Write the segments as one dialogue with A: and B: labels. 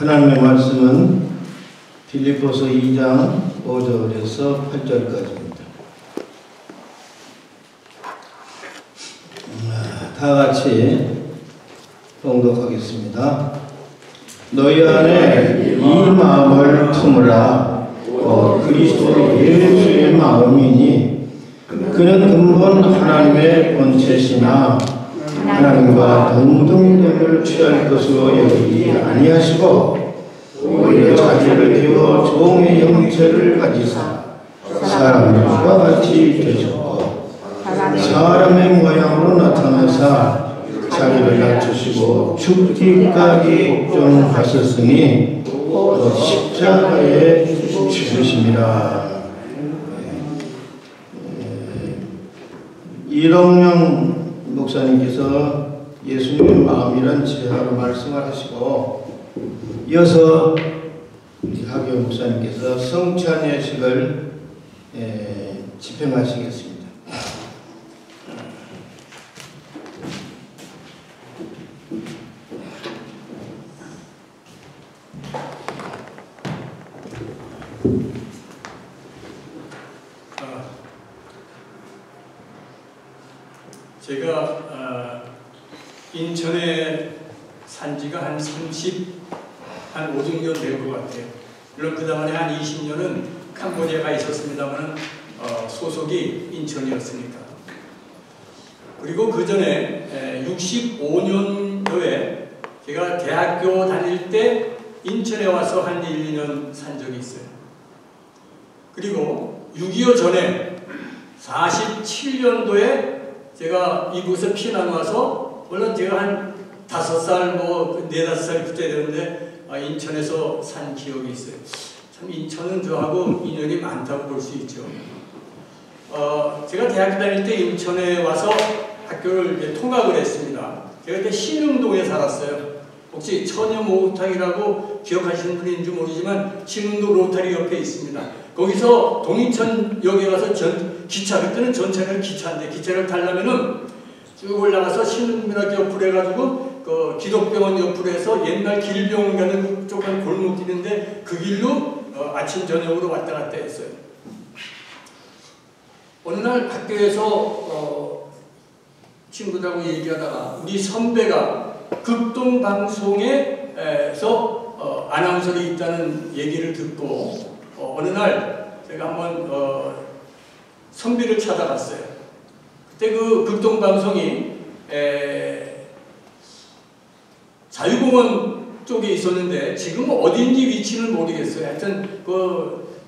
A: 하나님의 말씀은 빌립보서 2장 5절에서 8절까지입니다. 다 같이 봉독하겠습니다. 너희 안에 이 마음을 품으라. 그리스도 예수의 마음이니 그는 근본 하나님의 본체시나 하나님과 동등됨을 취할 것으로 여기지 아니하시고 오히려 자기를 비워 종의 형체를 가지사 사람들과 같이 되셨고 사람의 모양으로 나타나사 자기를 낮추시고 죽기까지 복종하셨으니 또 십자가에 죽으심이라. 이동영 목사님께서 예수님의 마음이란 제하로 말씀을 하시고 이어서 하교 목사님께서 성찬 예식을 집행하시겠습니다.
B: 제가 인천에 산 지가 한 5, 6년 된 것 같아요. 물론 그 다음에 한 20년은 캄보디아가 있었습니다만 소속이 인천이었으니까. 그리고 그 전에 65년도에 제가 대학교 다닐 때 인천에 와서 한 1, 2년 산 적이 있어요. 그리고 6.25 전에 47년도에 제가 이곳에 피난 와서 물론 제가 한 5살, 4~5살 그때 되는데 인천에서 산 기억이 있어요. 참 인천은 저하고 인연이 많다고 볼 수 있죠. 제가 대학교 다닐 때 인천에 와서 학교를 이제 통학을 했습니다. 제가 그때 신흥동에 살았어요. 혹시 처녀 목욕탕이라고 기억하시는 분인지 모르지만 신흥동 로타리 옆에 있습니다. 거기서 동인천역에 가서 기차, 그때는 전차는 기차인데 기차를 타려면은 쭉 올라가서 신흥민학교 옆으로 해가지고 그 기독병원 옆으로 해서 옛날 길병원 가는 쪽한 골목길인데 그 길로 아침 저녁으로 왔다 갔다 했어요. 어느 날 학교에서 친구들하고 얘기하다가 우리 선배가 극동방송에서 아나운서로 있다는 얘기를 듣고 어느 날 제가 한번 선비를 찾아갔어요. 그때 그 극동방송이 자유공원 쪽에 있었는데 지금 어딘지 위치는 모르겠어요. 하여튼 그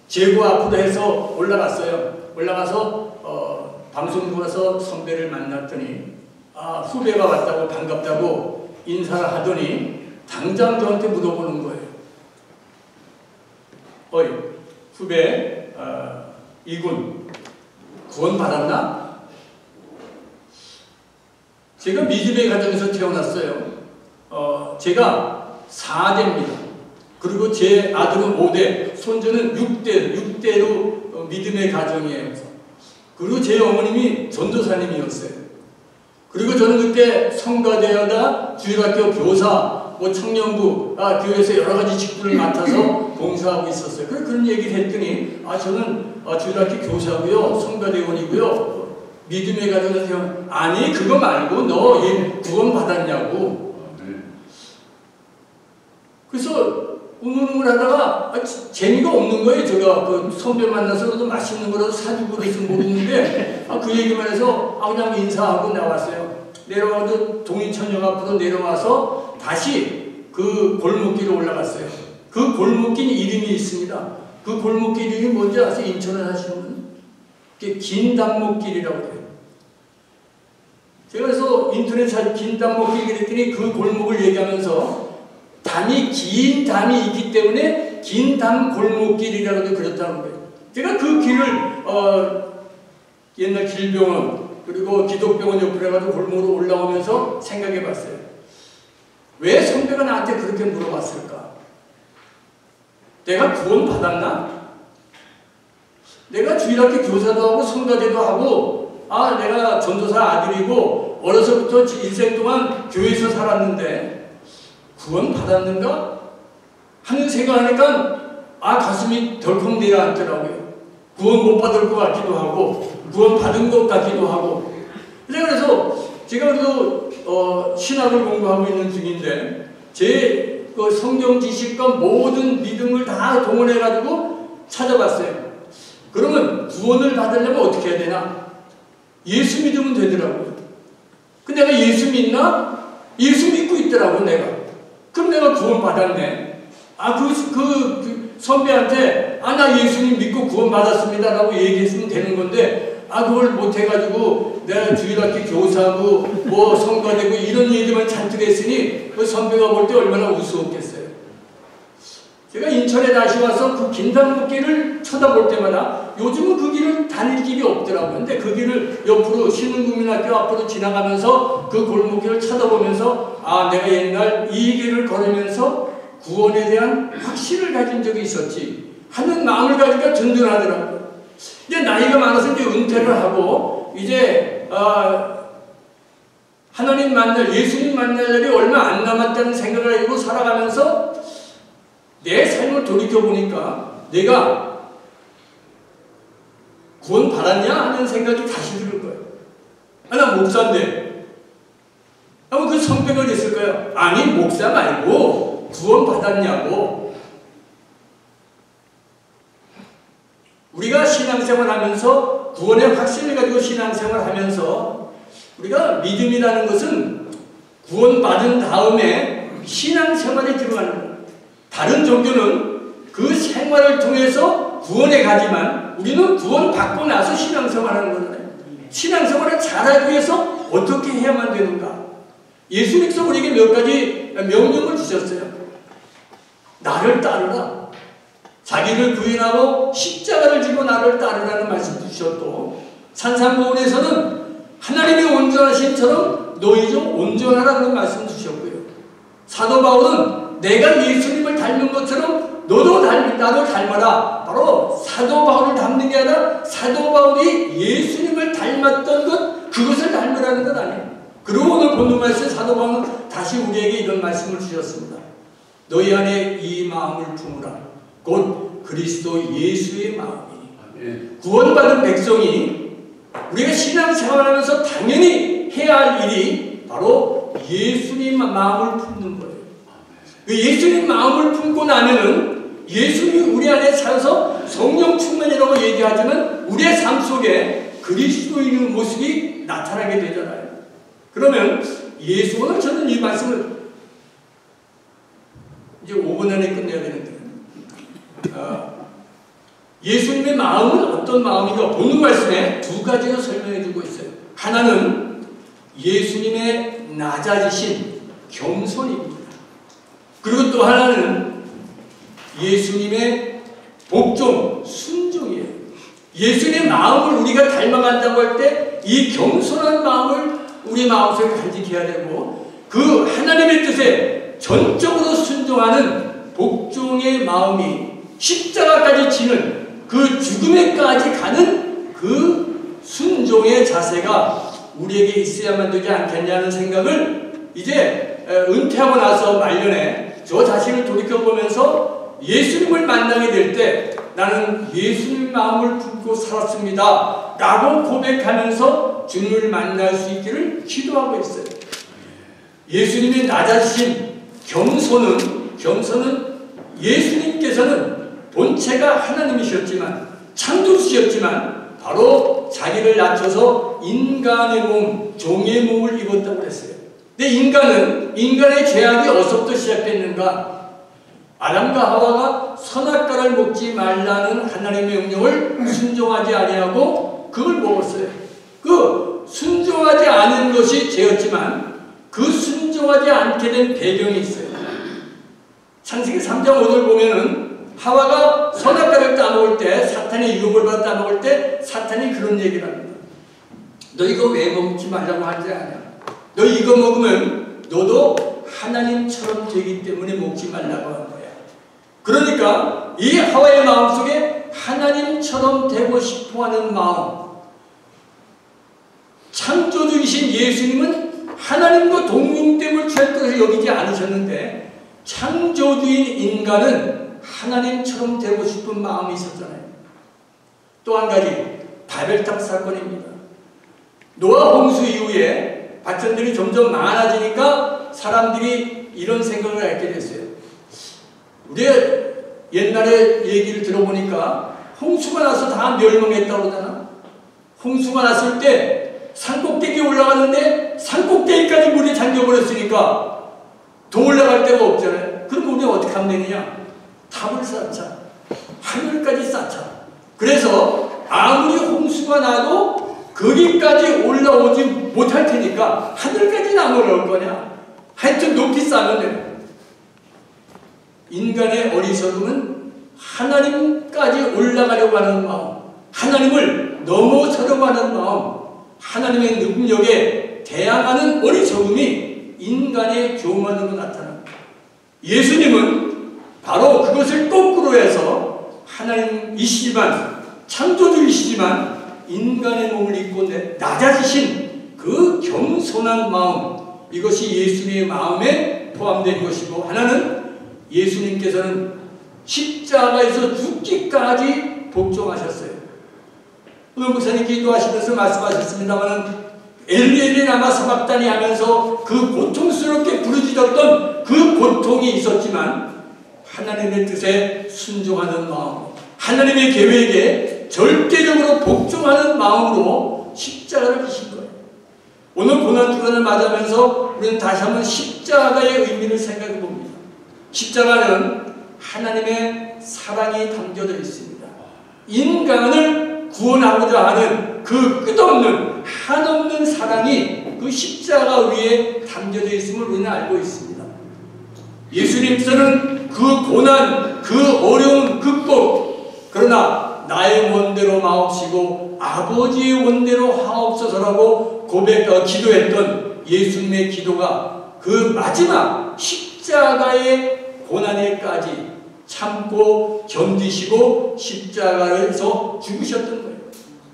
B: 제고 앞으로 해서 올라갔어요. 올라가서 방송 들어와서 선배를 만났더니 후배가 왔다고 반갑다고 인사를 하더니 당장 저한테 물어보는 거예요. 어이 후배 이군 구원 받았나? 제가 믿음의 가정에서 태어났어요. 제가 4대입니다. 그리고 제 아들은 5대, 손주는 6대로 믿음의 가정이에요. 그리고 제 어머님이 전도사님이었어요. 그리고 저는 그때 성가대하다 주일학교 교사, 청년부, 교회에서 여러 가지 직분을 맡아서 봉사하고 있었어요. 그런 얘기를 했더니 저는 주일학교 교사고요, 성가대원이고요, 믿음의 가정에서 태어난. 아니 그거 말고 너 구원 받았냐고. 그래서 우물우물하다가 재미가 없는 거예요. 제가 그 선배 만나서도 맛있는 거라도 사주고 그래서 모르는데 그 얘기만 해서 그냥 인사하고 나왔어요. 내려와도 동인천역 앞으로 내려와서 다시 그 골목길로 올라갔어요. 그 골목길 이름이 있습니다. 그 골목길 이름이 뭔지 아세요? 인천에 사시는 분? 긴담목길이라고 해요. 제가 그래서 인터넷에 긴담목길 그랬더니 그 골목을 얘기하면서 담이 긴 담이 있기 때문에 긴 담 골목길이라고도 그렇다는 거예요. 제가 그 길을 옛날 길병원 그리고 기독병원 옆으로 해가지고 골목으로 올라오면서 생각해 봤어요. 왜 선배가 나한테 그렇게 물어봤을까? 내가 구원 받았나? 내가 주일학교 교사도 하고 성가대도 하고 내가 전도사 아들이고 어려서부터 인생 동안 교회에서 살았는데 구원 받았는가? 하는 생각하니까 가슴이 덜컹 내려앉더라고요. 구원 못 받을 것 같기도 하고 구원 받은 것 같기도 하고. 그래서 제가 그래도 신학을 공부하고 있는 중인데 제 그 성경 지식과 모든 믿음을 다 동원해가지고 찾아봤어요. 그러면 구원을 받으려면 어떻게 해야 되나? 예수 믿으면 되더라고요. 근데 내가 예수 믿나? 예수 믿고 있더라고 내가. 그럼 내가 구원 받았네. 그 선배한테 나 예수님 믿고 구원 받았습니다 라고 얘기했으면 되는 건데 그걸 못해가지고 내가 주일학교 교사하고 뭐 성가되고 이런 얘기만 잔뜩 했으니 그 선배가 볼 때 얼마나 우스웠겠어요. 제가 인천에 다시 와서 그 긴당길을 쳐다볼 때마다 요즘은 그 길을 다닐 길이 없더라고요. 근데 그 길을 옆으로 신흥국민학교 앞으로 지나가면서 그 골목길을 쳐다보면서 내가 옛날 이 길을 걸으면서 구원에 대한 확신을 가진 적이 있었지 하는 마음을 가지니까 든든하더라고요. 이제 나이가 많아서 이제 은퇴를 하고 이제 하나님 만날 예수님 만날 날이 얼마 안 남았다는 생각을 가지고 살아가면서 내 삶을 돌이켜보니까 내가 구원 받았냐 하는 생각이 다시 들을 거예요. 나 목사인데 그 선배가 됐을까요? 아니 목사 말고 구원 받았냐고. 우리가 신앙생활 하면서 구원의 확신을 가지고 신앙생활 하면서 우리가 믿음이라는 것은 구원받은 다음에 신앙생활에 들어가는 거예요. 다른 종교는 그 생활을 통해서 구원에 가지만 우리는 구원받고 나서 신앙생활하는 거잖아요. 신앙생활을 잘하기 위해서 어떻게 해야만 되는가? 예수님께서 우리에게 몇 가지 명령을 주셨어요. 나를 따르라. 자기를 부인하고 십자가를 지고 나를 따르라는 말씀 주셨고 산상보훈에서는 하나님이 온전하신처럼 너희도 온전하라는 말씀 주셨고요. 사도 바울은 내가 예수님을 닮은 것처럼 너도 나를 닮아라. 바로 사도 바울을 닮는 게 아니라 사도 바울이 예수님을 닮았던 것 그것을 닮으라는 건 아니에요. 그리고 오늘 본문 말씀 사도 바울은 다시 우리에게 이런 말씀을 주셨습니다. 너희 안에 이 마음을 품으라. 곧 그리스도 예수의 마음이니. 구원받은 백성이 우리가 신앙생활하면서 당연히 해야 할 일이 바로 예수님 마음을 품는 거예요. 예수님 마음을 품고 나면은 예수님이 우리 안에 살아서 성령 충만이라고 얘기하지만 우리의 삶 속에 그리스도인의 모습이 나타나게 되잖아요. 그러면 오늘 저는 이 말씀을 이제 5분 안에 끝내야 되는데 예수님의 마음은 어떤 마음인가 본문 말씀에 두 가지로 설명해 주고 있어요. 하나는 예수님의 낮아지신 겸손입니다. 그리고 또 하나는 예수님의 복종, 순종이에요. 예수님의 마음을 우리가 닮아간다고 할 때 이 겸손한 마음을 우리 마음속에 간직해야 되고 그 하나님의 뜻에 전적으로 순종하는 복종의 마음이 십자가까지 지는 그 죽음에까지 가는 그 순종의 자세가 우리에게 있어야만 되지 않겠냐는 생각을 이제 은퇴하고 나서 말년에 저 자신을 돌이켜보면서 예수님을 만나게 될 때 나는 예수님 마음을 품고 살았습니다 라고 고백하면서 주님을 만날 수 있기를 기도하고 있어요. 예수님이 낮아지신 겸손은 예수님께서는 본체가 하나님이셨지만 창조주셨지만 바로 자기를 낮춰서 인간의 몸, 종의 몸을 입었다고 했어요. 근데 인간의 죄악이 어디서부터 시작됐는가? 아담과 하와가 선악과를 먹지 말라는 하나님의 명령을 순종하지 아니하고 그걸 먹었어요. 그 순종하지 않은 것이 죄였지만 그 순종하지 않게 된 배경이 있어요. 창세기 3장 5절 보면은 하와가 선악과를 따먹을 때 사탄의 유혹을 받아 따먹을 때 사탄이 그런 얘기를 합니다. 너 이거 왜 먹지 말라고 하지 않냐? 너 이거 먹으면 너도 하나님처럼 되기 때문에 먹지 말라고 한 거야. 그러니까 이 하와의 마음속에 하나님처럼 되고 싶어하는 마음, 창조주이신 예수님은 하나님과 동등됨을 절대로 여기지 않으셨는데 창조주인 인간은 하나님처럼 되고 싶은 마음이 있었잖아요. 또 한 가지 바벨탑 사건입니다. 노아 홍수 이후에 밭들이 점점 많아지니까 사람들이 이런 생각을 하게 됐어요. 우리가 옛날에 얘기를 들어보니까 홍수가 나서 다 멸망했다고 그러잖아. 홍수가 났을 때 산꼭대기에 올라가는데 산꼭대기까지 물이 잠겨버렸으니까 더 올라갈 데가 없잖아요. 그럼 우리가 어떻게 하면 되느냐? 탑을 쌓자. 하늘까지 쌓자. 그래서 아무리 홍수가 나도 거기까지 올라오지 못할 테니까 하늘까지는 안 올라올 거냐? 하여튼 높이 쌓으면 돼요. 인간의 어리석음은 하나님까지 올라가려고 하는 마음, 하나님을 넘어서려고 하는 마음, 하나님의 능력에 대항하는 어리석음이 인간의 교만으로 나타납니다. 예수님은 바로 그것을 거꾸로 해서 하나님이시지만, 창조주이시지만 인간의 몸을 입고 낮아지신 그 겸손한 마음, 이것이 예수님의 마음에 포함된 것이고, 하나는 예수님께서는 십자가에서 죽기까지 복종하셨어요. 오늘 목사님 기도하시면서 말씀하셨습니다만 엘리 라마 사박다니 하면서 그 고통스럽게 부르짖었던 그 고통이 있었지만 하나님의 뜻에 순종하는 마음, 하나님의 계획에 절대적으로 복종하는 마음으로 십자가를 지신 거예요. 오늘 고난주간을 맞으면서 우리는 다시 한번 십자가의 의미를 생각해 봅니다. 십자가는 하나님의 사랑이 담겨져 있습니다. 인간을 구원하고자 하는 그 끝없는 한없는 사랑이 그 십자가 위에 담겨져 있음을 우리는 알고 있습니다. 예수님께서는 그 고난, 그 어려운 극복, 그러나 나의 원대로 마옵시고 아버지의 원대로 하옵소서라고 기도했던 예수님의 기도가 그 마지막 십자가의 고난에까지 참고 견디시고 십자가에서 죽으셨던 거예요.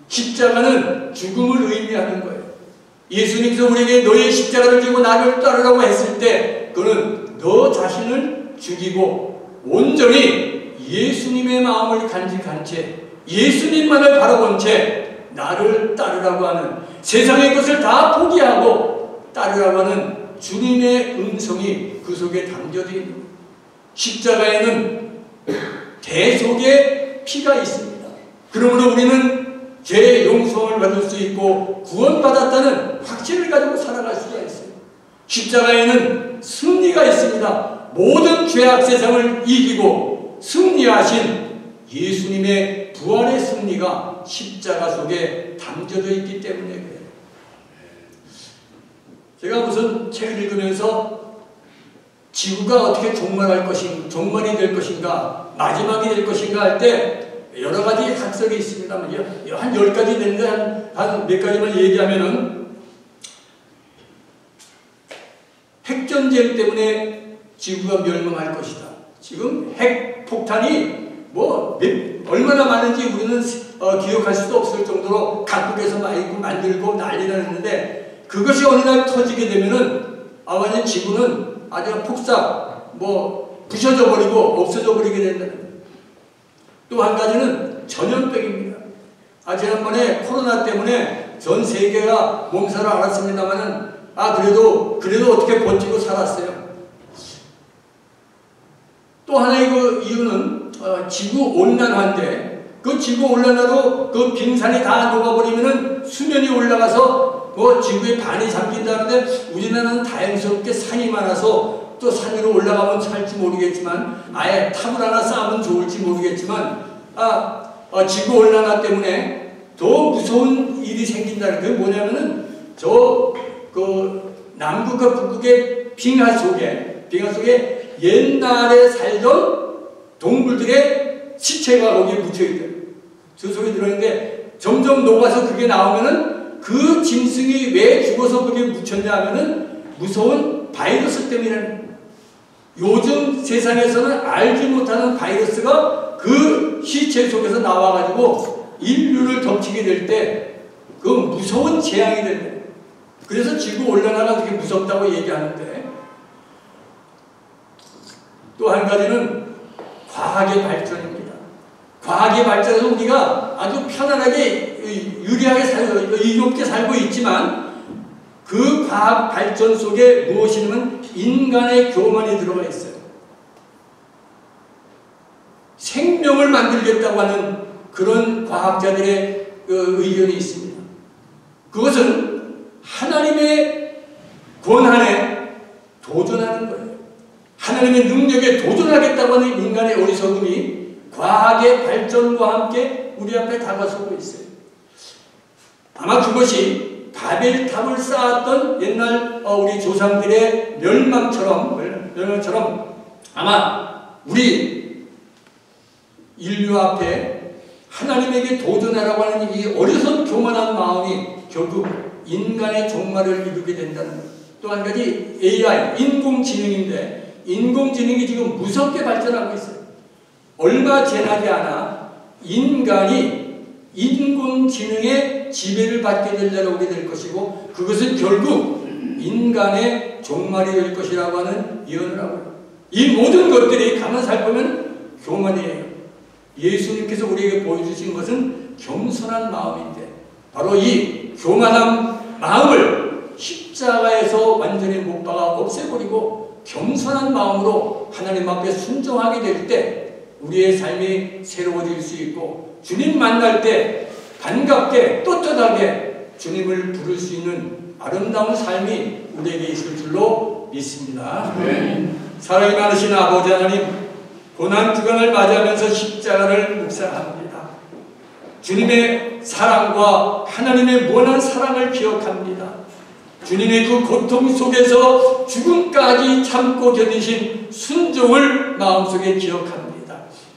B: 십자가는 죽음을 의미하는 거예요. 예수님께서 우리에게 너의 십자가를 지고 나를 따르라고 했을 때 그는 너 자신을 죽이고 온전히 예수님의 마음을 간직한 채 예수님만을 바라본 채 나를 따르라고 하는, 세상의 것을 다 포기하고 따르라고 하는 주님의 음성이 그 속에 담겨져 있는 거예요. 십자가에는 대속의 피가 있습니다. 그러므로 우리는 죄의 용서를 받을 수 있고 구원받았다는 확신을 가지고 살아갈 수가 있어요. 십자가에는 승리가 있습니다. 모든 죄악 세상을 이기고 승리하신 예수님의 부활의 승리가 십자가 속에 담겨져 있기 때문에 그래요. 제가 무슨 책을 읽으면서 지구가 어떻게 종말이 될 것인가, 마지막이 될 것인가 할 때 여러 가지 학설이 있습니다만 한 10가지 되는데 한 몇 가지만 얘기하면은 핵전쟁 때문에 지구가 멸망할 것이다. 지금 핵폭탄이 얼마나 많은지 우리는 기억할 수도 없을 정도로 각국에서 많이 만들고 난리가 났는데 그것이 어느 날 터지게 되면은 완전 지구는 아주 폭삭 부셔져 버리고 없어져 버리게 된다는 거예요. 또 한 가지는 전염병입니다. 지난번에 코로나 때문에 전 세계가 몸살을 앓았습니다만은 그래도 어떻게 버티고 살았어요. 또 하나의 그 이유는 지구 온난화인데 그 지구 온난화로 그 빙산이 다 녹아버리면은 수면이 올라가서 지구의 반이 잠긴다는데 우리나라는 다행스럽게 산이 많아서 또 산 위로 올라가면 살지 모르겠지만 아예 탑을 하나 쌓으면 좋을지 모르겠지만 지구 온난화 때문에 더 무서운 일이 생긴다는 게 뭐냐면은 남극과 북극의 빙하 속에 옛날에 살던 동물들의 시체가 거기에 묻혀있대요. 저 소리 들었는데 점점 녹아서 그게 나오면은 그 짐승이 왜 죽어서 그게 묻혔냐 하면은 무서운 바이러스 때문이라는, 요즘 세상에서는 알지 못하는 바이러스가 그 시체 속에서 나와가지고 인류를 덮치게 될 때 그 무서운 재앙이 된다. 그래서 지구 온난화가 그렇게 무섭다고 얘기하는데 또 한 가지는 과학의 발전입니다. 과학의 발전에서 우리가 아주 편안하게 유리하게 살고 이롭게 살고 있지만 그 과학 발전 속에 무엇이냐면 인간의 교만이 들어가 있어요. 생명을 만들겠다고 하는 그런 과학자들의 의견이 있습니다. 그것은 하나님의 권한에 도전하는 거예요. 하나님의 능력에 도전하겠다고 하는 인간의 어리석음이 과학의 발전과 함께 우리 앞에 다가서고 있어요. 아마 그것이 바벨탑을 쌓았던 옛날 우리 조상들의 멸망처럼 아마 우리 인류 앞에 하나님에게 도전하라고 하는 이 어리석은 교만한 마음이 결국 인간의 종말을 이루게 된다는 것. 또 한 가지 AI, 인공지능인데 인공지능이 지금 무섭게 발전하고 있어요. 얼마 지나지 않아 인간이 인공지능의 지배를 받게 되려고 될 것이고 그것은 결국 인간의 종말이 될 것이라고 하는 예언을 하고요. 이 모든 것들이 가만 살펴보면 교만이에요. 예수님께서 우리에게 보여주신 것은 겸손한 마음인데 바로 이 교만한 마음을 십자가에서 완전히 못 박아 없애버리고 겸손한 마음으로 하나님 앞에 순종하게 될 때 우리의 삶이 새로워질 수 있고 주님 만날 때 반갑게 떳떳하게 주님을 부를 수 있는 아름다운 삶이 우리에게 있을 줄로 믿습니다. 사랑이 많으신 아버지 하나님, 고난주간을 맞이하면서 십자가를 묵상합니다. 주님의 사랑과 하나님의 무한한 사랑을 기억합니다. 주님의 그 고통 속에서 죽음까지 참고 견디신 순종을 마음속에 기억합니다.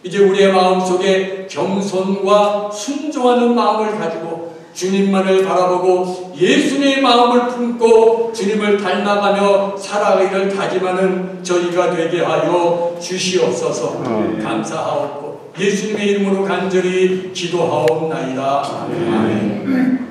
B: 이제 우리의 마음속에 겸손과 순종하는 마음을 가지고 주님만을 바라보고 예수님의 마음을 품고 주님을 닮아가며 살아가기를 다짐하는 저희가 되게 하여 주시옵소서. 감사하옵고 예수님의 이름으로 간절히 기도하옵나이다. 아멘.